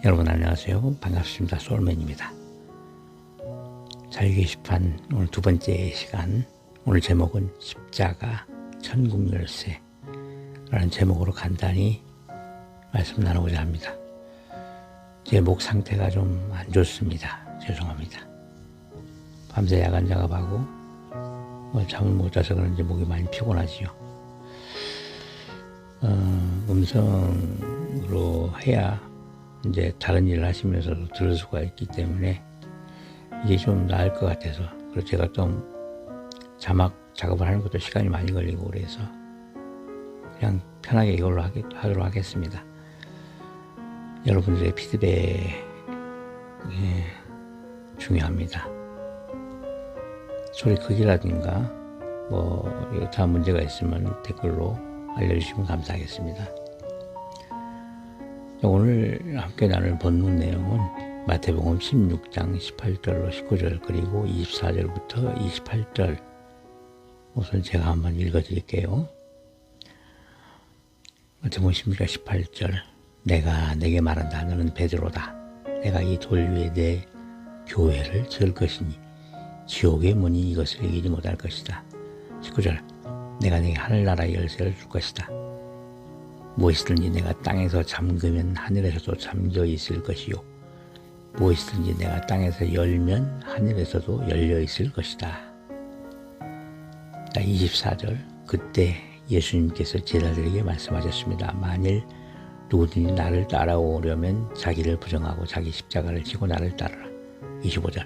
여러분 안녕하세요. 반갑습니다. 소울맨입니다. 자유 게시판 오늘 두 번째 시간, 오늘 제목은 십자가 천국 열쇠 라는 제목으로 간단히 말씀 나누고자 합니다. 제 목 상태가 좀 안 좋습니다. 죄송합니다. 밤새 야간 작업하고 잠을 못 자서 그런지 목이 많이 피곤하지요. 음성으로 해야 이제 다른 일을 하시면서도 들을 수가 있기 때문에 이게 좀 나을 것 같아서, 그리고 제가 좀 자막 작업을 하는 것도 시간이 많이 걸리고 그래서 그냥 편하게 이걸로 하도록 하겠습니다. 여러분들의 피드백이 중요합니다. 소리 크기라든가 다음 문제가 있으면 댓글로 알려주시면 감사하겠습니다. 오늘 함께 나눌 본문 내용은 마태복음 16장 18절로 19절 그리고 24절부터 28절, 우선 제가 한번 읽어드릴게요. 마태복음 16장 18절, 내가 내게 말한다. 너는 베드로다. 내가 이 돌 위에 내 교회를 지을 것이니 지옥의 문이 이것을 이기지 못할 것이다. 19절, 내가 내게 하늘나라의 열쇠를 줄 것이다. 무엇이든지 내가 땅에서 잠그면 하늘에서도 잠겨 있을 것이요, 무엇이든지 내가 땅에서 열면 하늘에서도 열려 있을 것이다. 24절, 그때 예수님께서 제자들에게 말씀하셨습니다. 만일 누구든지 나를 따라오려면 자기를 부정하고 자기 십자가를 지고 나를 따르라. 25절,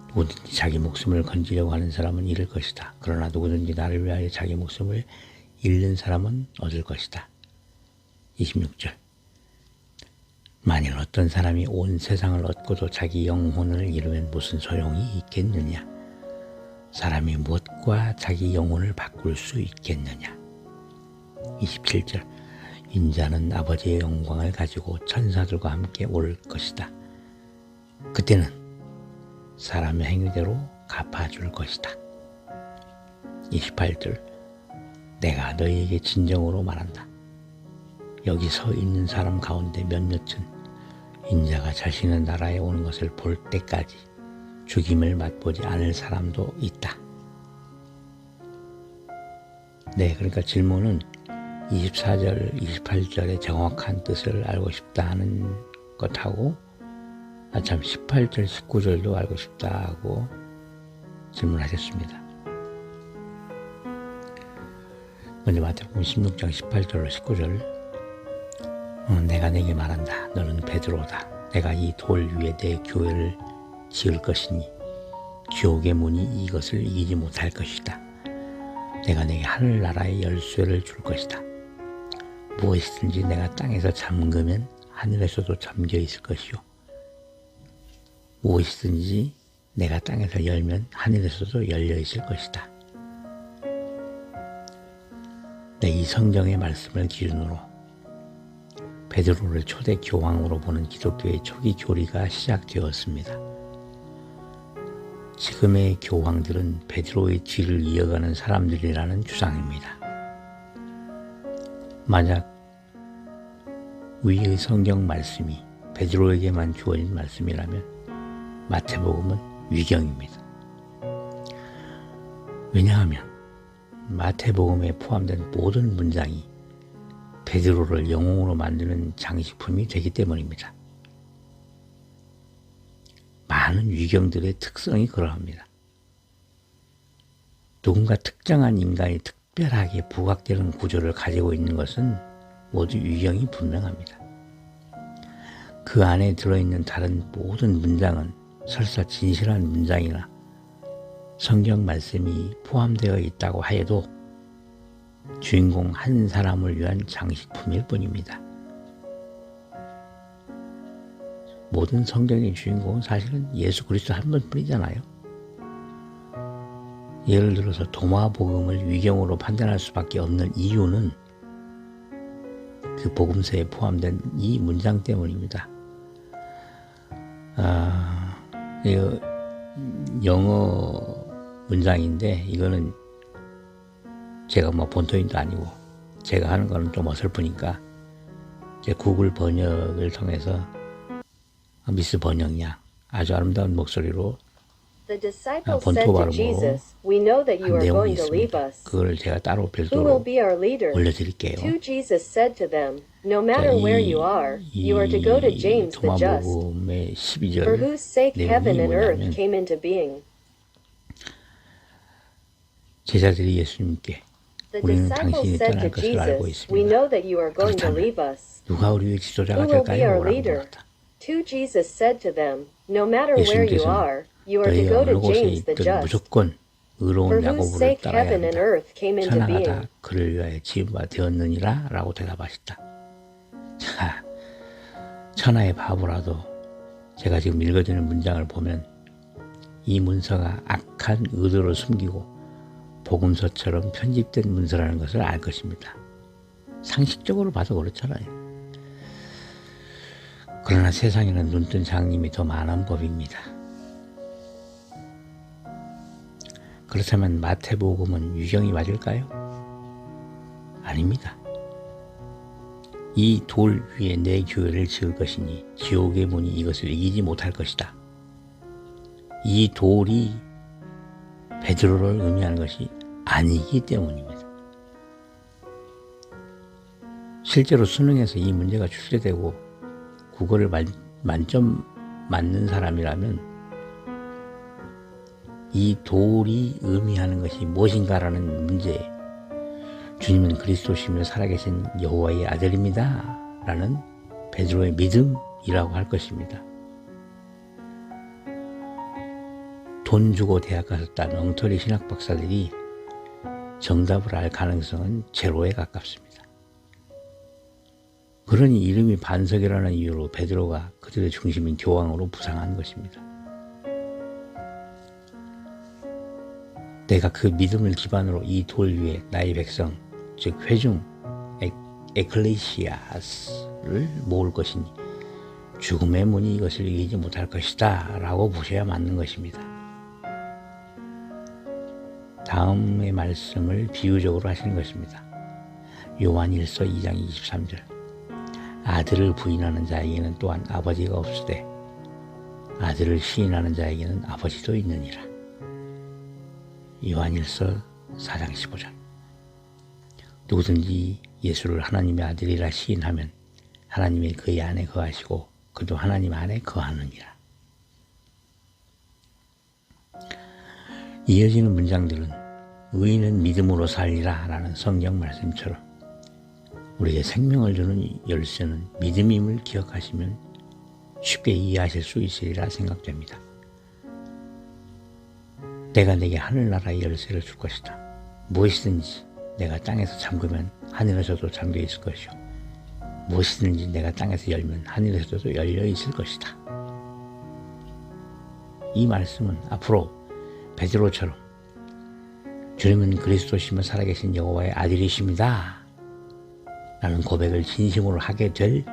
누구든지 자기 목숨을 건지려고 하는 사람은 잃을 것이다. 그러나 누구든지 나를 위하여 자기 목숨을 잃는 사람은 얻을 것이다. 26절, 만일 어떤 사람이 온 세상을 얻고도 자기 영혼을 잃으면 무슨 소용이 있겠느냐? 사람이 무엇과 자기 영혼을 바꿀 수 있겠느냐? 27절, 인자는 아버지의 영광을 가지고 천사들과 함께 올 것이다. 그때는 사람의 행위대로 갚아줄 것이다. 28절, 내가 너희에게 진정으로 말한다. 여기 서 있는 사람 가운데 몇몇은 인자가 자신의 나라에 오는 것을 볼 때까지 죽임을 맛보지 않을 사람도 있다. 그러니까 질문은 24절, 28절의 정확한 뜻을 알고 싶다 하는 것하고 18절, 19절도 알고 싶다고 질문하셨습니다. 먼저 마태복음 16장 18절로 19절, 내가 내게 말한다. 너는 베드로다. 내가 이 돌 위에 내 교회를 지을 것이니 지옥의 문이 이것을 이기지 못할 것이다. 내가 내게 하늘나라의 열쇠를 줄 것이다. 무엇이든지 내가 땅에서 잠그면 하늘에서도 잠겨 있을 것이요, 무엇이든지 내가 땅에서 열면 하늘에서도 열려 있을 것이다. 이 성경의 말씀을 기준으로 베드로를 초대 교황으로 보는 기독교의 초기 교리가 시작되었습니다. 지금의 교황들은 베드로의 뒤를 이어가는 사람들이라는 주장입니다. 만약 위의 성경 말씀이 베드로에게만 주어진 말씀이라면 마태복음은 위경입니다. 왜냐하면 마태복음에 포함된 모든 문장이 베드로를 영웅으로 만드는 장식품이 되기 때문입니다. 많은 위경들의 특성이 그러합니다. 누군가 특정한 인간이 특별하게 부각되는 구조를 가지고 있는 것은 모두 위경이 분명합니다. 그 안에 들어있는 다른 모든 문장은 설사 진실한 문장이나 성경 말씀이 포함되어 있다고 하여도 주인공 한 사람을 위한 장식품일 뿐입니다. 모든 성경의 주인공은 사실은 예수 그리스도 한 분뿐이잖아요. 예를 들어서 도마복음을 위경으로 판단할 수밖에 없는 이유는 그 복음서에 포함된 이 문장 때문입니다. 이거 영어 문장인데 이거는 제가 본토인도 아니고 제가 하는 거는 좀 어설프니까 제 구글 번역을 통해서 미스 번영 양 아주 아름다운 목소리로 The disciples 본토 said to 발음으로 Jesus, "We know that you 한 are 내용이 going to leave 있습니다. us. 그걸 제가 따로 Who will 별도로 be our leader?" 올려드릴게요. To Jesus said to them, "No 자, matter where you are, you are to go to James the just, 도마복음의 for 12절 whose sake heaven 내용이 and earth 뭐냐면 came into being." 제자들이 예수님께 The 우리는 disciples 당신이 said 떠날 to 것을 알고 Jesus, "We 있습니다. know that you are going to 그렇다면 leave us. 누가 우리의 지도자가 Who will be 될까요? our 라고 leader?" 물었다. To Jesus said to them, "No matter where you 예수님께서는 are, you are to 너희가 go 어느 to 곳에 James the 있든 just, 무조건 for 의로운 whose 야고보를 sake 따라야 heaven and 한다. earth came into 천하가 being." 다 그를 위하여 지은 바 되었느니라 라고 대답하셨다. 자, 천하의 바보라도 제가 지금 읽어드리는 문장을 보면 이 문서가 악한 의도를 숨기고 복음서처럼 편집된 문서라는 것을 알 것입니다. 상식적으로 봐도 그렇잖아요. 그러나 세상에는 눈뜬 장님이 더 많은 법입니다. 그렇다면 마태복음은 유경이 맞을까요? 아닙니다. 이 돌 위에 내 교회를 지을 것이니 지옥의 문이 이것을 이기지 못할 것이다. 이 돌이 베드로를 의미하는 것이 아니기 때문입니다. 실제로 수능에서 이 문제가 출제되고 국어를 만점 맞는 사람이라면 이 돌이 의미하는 것이 무엇인가라는 문제에 주님은 그리스도시며 살아계신 여호와의 아들입니다 라는 베드로의 믿음이라고 할 것입니다. 돈 주고 대학 가서 딴 엉터리 신학 박사들이 정답을 알 가능성은 제로에 가깝습니다. 그러니 이름이 반석이라는 이유로 베드로가 그들의 중심인 교황으로 부상한 것입니다. 내가 그 믿음을 기반으로 이 돌 위에 나의 백성, 즉 회중, 에클레시아스를 모을 것이니 죽음의 문이 이것을 이기지 못할 것이다 라고 보셔야 맞는 것입니다. 다음의 말씀을 비유적으로 하시는 것입니다. 요한일서 2장 23절 아들을 부인하는 자에게는 또한 아버지가 없으되 아들을 시인하는 자에게는 아버지도 있느니라. 요한일서 4장 15절 누구든지 예수를 하나님의 아들이라 시인하면 하나님이 그의 안에 거하시고 그도 하나님 안에 거하느니라. 이어지는 문장들은 의인은 믿음으로 살리라 라는 성경 말씀처럼 우리에게 생명을 주는 열쇠는 믿음임을 기억하시면 쉽게 이해하실 수 있으리라 생각됩니다. 내가 내게 하늘나라의 열쇠를 줄 것이다. 무엇이든지 내가 땅에서 잠그면 하늘에서도 잠겨 있을 것이요 무엇이든지 내가 땅에서 열면 하늘에서도 열려 있을 것이다. 이 말씀은 앞으로 베드로처럼 주님은 그리스도시며 살아계신 여호와의 아들이십니다 라는 고백을 진심으로 하게 될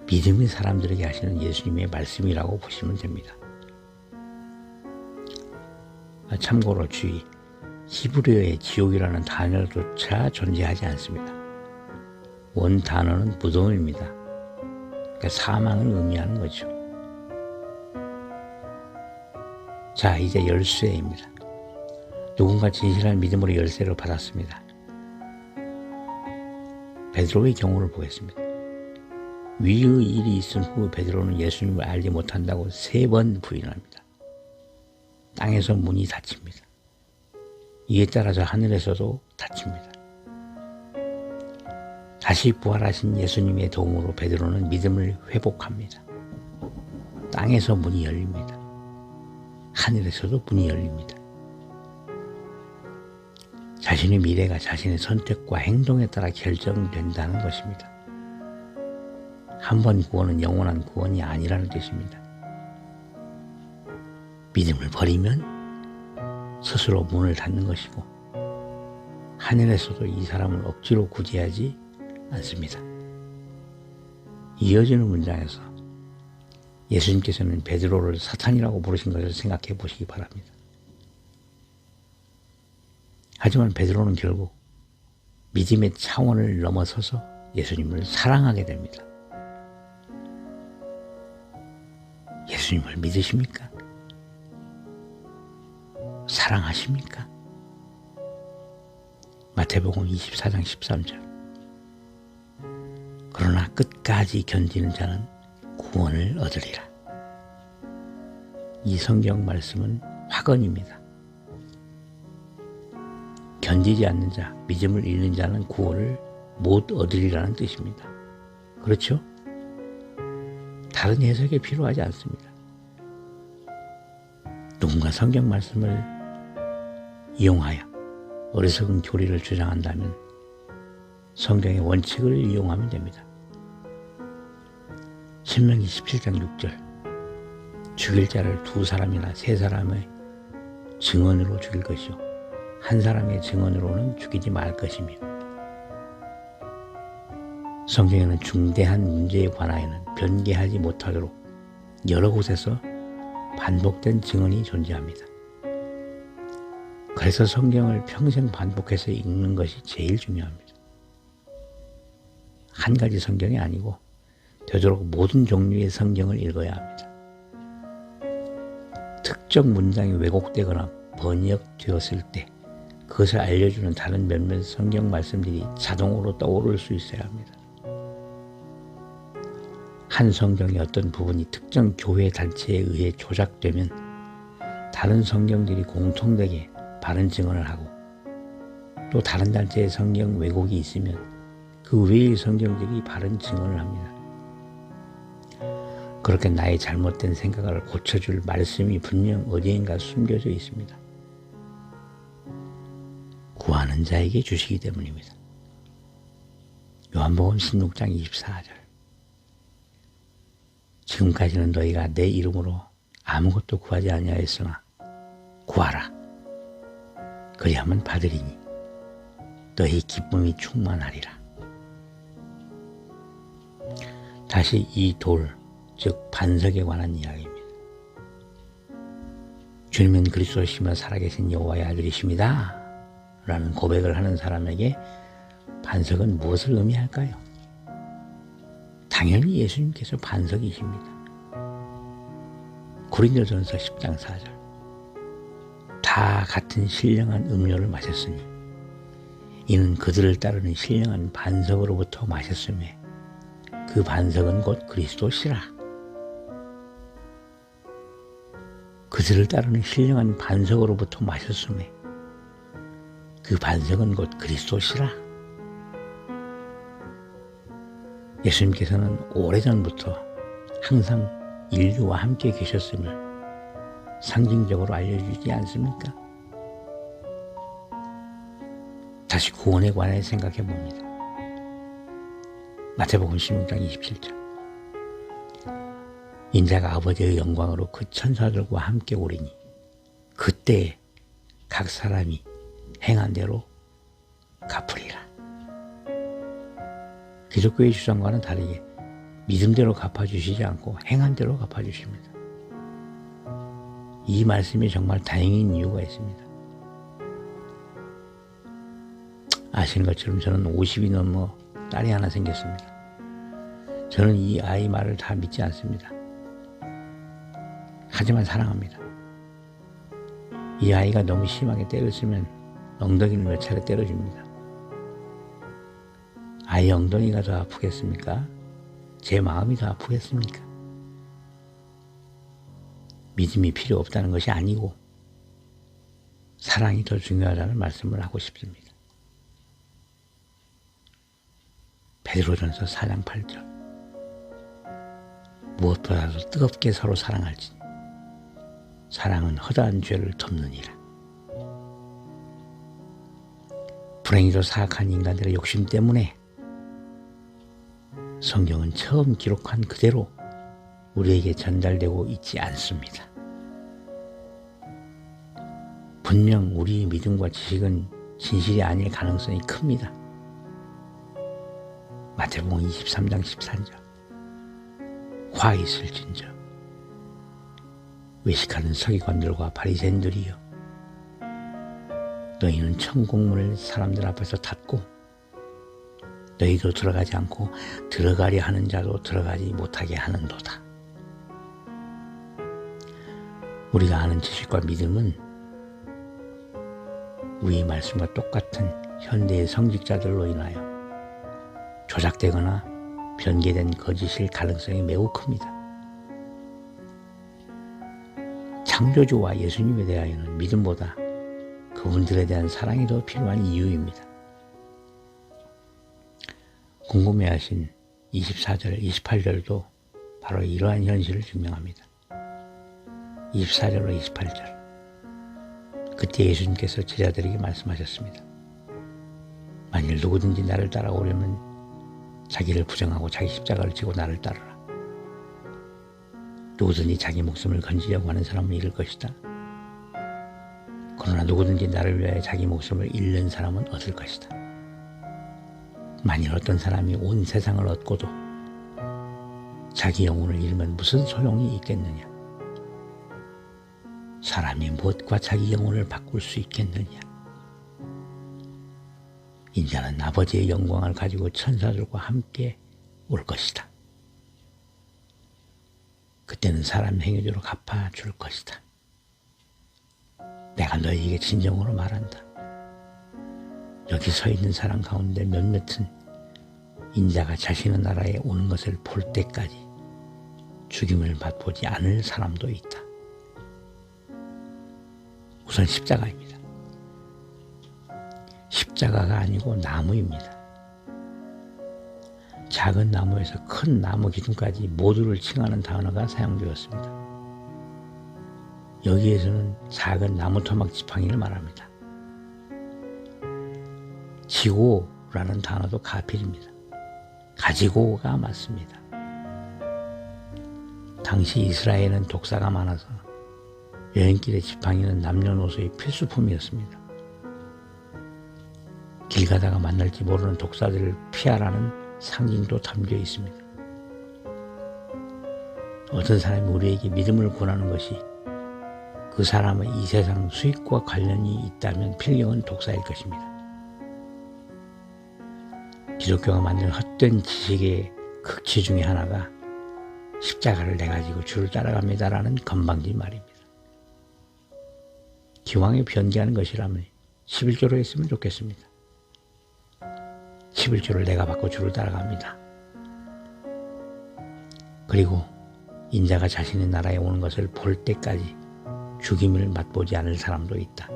믿음의 사람들에게 하시는 예수님의 말씀이라고 보시면 됩니다. 참고로 주의, 히브리어의 지옥이라는 단어조차 존재하지 않습니다. 원 단어는 무덤입니다. 그러니까 사망을 의미하는 거죠. 자, 이제 열쇠입니다. 누군가 진실한 믿음으로 열쇠를 받았습니다. 베드로의 경우를 보겠습니다. 위의 일이 있은 후 베드로는 예수님을 알지 못한다고 3번 부인합니다. 땅에서 문이 닫힙니다. 이에 따라서 하늘에서도 닫힙니다. 다시 부활하신 예수님의 도움으로 베드로는 믿음을 회복합니다. 땅에서 문이 열립니다. 하늘에서도 문이 열립니다. 자신의 미래가 자신의 선택과 행동에 따라 결정된다는 것입니다. 한 번 구원은 영원한 구원이 아니라는 뜻입니다. 믿음을 버리면 스스로 문을 닫는 것이고 하늘에서도 이 사람을 억지로 구제하지 않습니다. 이어지는 문장에서 예수님께서는 베드로를 사탄이라고 부르신 것을 생각해 보시기 바랍니다. 하지만 베드로는 결국 믿음의 차원을 넘어서서 예수님을 사랑하게 됩니다. 예수님을 믿으십니까? 사랑하십니까? 마태복음 24장 13절. 그러나 끝까지 견디는 자는 구원을 얻으리라. 이 성경 말씀은 확언입니다. 견디지 않는 자, 믿음을 잃는 자는 구원을 못 얻으리라는 뜻입니다. 그렇죠? 다른 해석이 필요하지 않습니다. 누군가 성경 말씀을 이용하여 어리석은 교리를 주장한다면 성경의 원칙을 이용하면 됩니다. 신명기 17장 6절. 죽일 자를 2사람이나 3사람의 증언으로 죽일 것이요 한 사람의 증언으로는 죽이지 말 것이며, 성경에는 중대한 문제에 관하여는 변개하지 못하도록 여러 곳에서 반복된 증언이 존재합니다. 그래서 성경을 평생 반복해서 읽는 것이 제일 중요합니다. 한 가지 성경이 아니고 되도록 모든 종류의 성경을 읽어야 합니다. 특정 문장이 왜곡되거나 번역되었을 때 그것을 알려주는 다른 몇몇 성경 말씀들이 자동으로 떠오를 수 있어야 합니다. 한 성경의 어떤 부분이 특정 교회 단체에 의해 조작되면 다른 성경들이 공통되게 바른 증언을 하고, 또 다른 단체의 성경 왜곡이 있으면 그 외의 성경들이 바른 증언을 합니다. 그렇게 나의 잘못된 생각을 고쳐줄 말씀이 분명 어디인가 숨겨져 있습니다. 구하는 자에게 주시기 때문입니다. 요한복음 16장 24절. 지금까지는 너희가 내 이름으로 아무것도 구하지 아니하였으나 구하라. 그리하면 받으리니 너희 기쁨이 충만하리라. 다시 이 돌, 즉 반석에 관한 이야기입니다. 주님은 그리스도시며 살아계신 여호와의 아들이십니다 라는 고백을 하는 사람에게 반석은 무엇을 의미할까요? 당연히 예수님께서 반석이십니다. 고린도전서 10장 4절. 다 같은 신령한 음료를 마셨으니 이는 그들을 따르는 신령한 반석으로부터 마셨음에 그 반석은 곧 그리스도시라. 그들을 따르는 신령한 반석으로부터 마셨음에 그 반석은 곧 그리스도시라. 예수님께서는 오래전부터 항상 인류와 함께 계셨음을 상징적으로 알려주지 않습니까? 다시 구원에 관해 생각해 봅니다. 마태복음 16장 27절. 인자가 아버지의 영광으로 그 천사들과 함께 오리니 그때 각 사람이 행한 대로 갚으리라. 기독교의 주장과는 다르게 믿음대로 갚아주시지 않고 행한 대로 갚아주십니다. 이 말씀이 정말 다행인 이유가 있습니다. 아시는 것처럼 저는 50이 넘어 딸이 하나 생겼습니다. 저는 이 아이 말을 다 믿지 않습니다. 하지만 사랑합니다. 이 아이가 너무 심하게 때를 쓰면 엉덩이를 몇 차례 때려줍니다. 아이 엉덩이가 더 아프겠습니까? 제 마음이 더 아프겠습니까? 믿음이 필요 없다는 것이 아니고 사랑이 더 중요하다는 말씀을 하고 싶습니다. 베드로전서 4장 8절. 무엇보다도 뜨겁게 서로 사랑할지니 사랑은 허다한 죄를 덮느니라. 불행히도 사악한 인간들의 욕심 때문에 성경은 처음 기록한 그대로 우리에게 전달되고 있지 않습니다. 분명 우리의 믿음과 지식은 진실이 아닐 가능성이 큽니다. 마태복음 23장 13절. 화 있을진저 외식하는 서기관들과 바리새인들이여, 너희는 천국문을 사람들 앞에서 닫고 너희도 들어가지 않고 들어가려 하는 자도 들어가지 못하게 하는도다. 우리가 아는 지식과 믿음은 위의 말씀과 똑같은 현대의 성직자들로 인하여 조작되거나 변개된 거짓일 가능성이 매우 큽니다. 창조주와 예수님에 대하여는 믿음보다 그분들에 대한 사랑이 더 필요한 이유입니다. 궁금해하신 24절, 28절도 바로 이러한 현실을 증명합니다. 24절로 28절. 그때 예수님께서 제자들에게 말씀하셨습니다. 만일 누구든지 나를 따라오려면 자기를 부정하고 자기 십자가를 지고 나를 따르라. 누구든지 자기 목숨을 건지려고 하는 사람은 잃을 것이다. 그러나 누구든지 나를 위하여 자기 목숨을 잃는 사람은 얻을 것이다. 만일 어떤 사람이 온 세상을 얻고도 자기 영혼을 잃으면 무슨 소용이 있겠느냐? 사람이 무엇과 자기 영혼을 바꿀 수 있겠느냐? 인자는 아버지의 영광을 가지고 천사들과 함께 올 것이다. 그때는 사람 행위대로 갚아줄 것이다. 내가 너희에게 진정으로 말한다. 여기 서 있는 사람 가운데 몇몇은 인자가 자신의 나라에 오는 것을 볼 때까지 죽임을 맛보지 않을 사람도 있다. 우선 십자가입니다. 십자가가 아니고 나무입니다. 작은 나무에서 큰 나무 기둥까지 모두를 칭하는 단어가 사용되었습니다. 여기에서는 작은 나무 토막 지팡이를 말합니다. 지고라는 단어도 가필입니다. 가지고가 맞습니다. 당시 이스라엘은 독사가 많아서 여행길의 지팡이는 남녀노소의 필수품이었습니다. 길 가다가 만날지 모르는 독사들을 피하라는 상징도 담겨 있습니다. 어떤 사람이 우리에게 믿음을 권하는 것이 그 사람의 이 세상 수익과 관련이 있다면 필경은 독사일 것입니다. 기독교가 만든 헛된 지식의 극치 중에 하나가 십자가를 내가지고 주를 따라갑니다라는 건방진 말입니다. 기왕에 변개하는 것이라면 11조로 했으면 좋겠습니다. 11조를 내가 받고 주를 따라갑니다. 그리고 인자가 자신의 나라에 오는 것을 볼 때까지 죽임을 맛보지 않을 사람도 있다.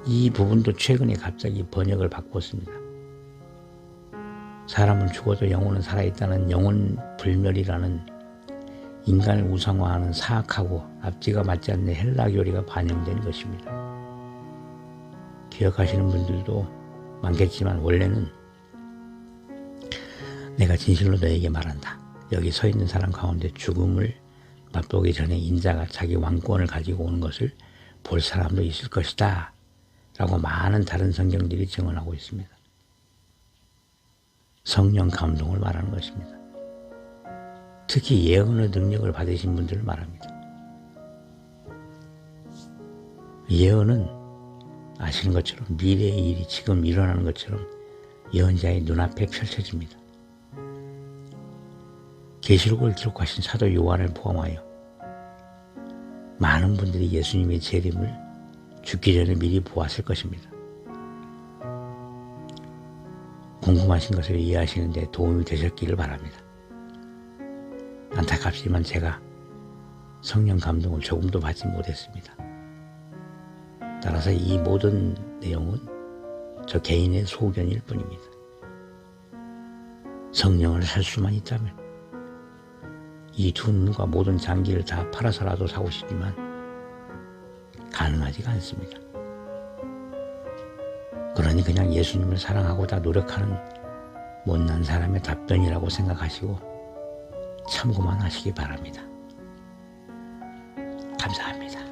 이 부분도 최근에 갑자기 번역을 바꿨습니다. 사람은 죽어도 영혼은 살아있다는 영혼 불멸이라는 인간을 우상화하는 사악하고 앞뒤가 맞지 않는 헬라 교리가 반영된 것입니다. 기억하시는 분들도 많겠지만 원래는 내가 진실로 너에게 말한다. 여기 서 있는 사람 가운데 죽음을 맛보기 전에 인자가 자기 왕권을 가지고 오는 것을 볼 사람도 있을 것이다. 라고 많은 다른 성경들이 증언하고 있습니다. 성령 감동을 말하는 것입니다. 특히 예언의 능력을 받으신 분들을 말합니다. 예언은 아시는 것처럼 미래의 일이 지금 일어나는 것처럼 예언자의 눈앞에 펼쳐집니다. 계시록을 기록하신 사도 요한을 포함하여 많은 분들이 예수님의 재림을 죽기 전에 미리 보았을 것입니다. 궁금하신 것을 이해하시는 데 도움이 되셨기를 바랍니다. 안타깝지만 제가 성령 감동을 조금도 받지 못했습니다. 따라서 이 모든 내용은 저 개인의 소견일 뿐입니다. 성령을 살 수만 있다면 이 두 눈과 모든 장기를 다 팔아서라도 사고 싶지만 가능하지가 않습니다. 그러니 그냥 예수님을 사랑하고자 노력하는 못난 사람의 답변이라고 생각하시고 참고만 하시기 바랍니다. 감사합니다.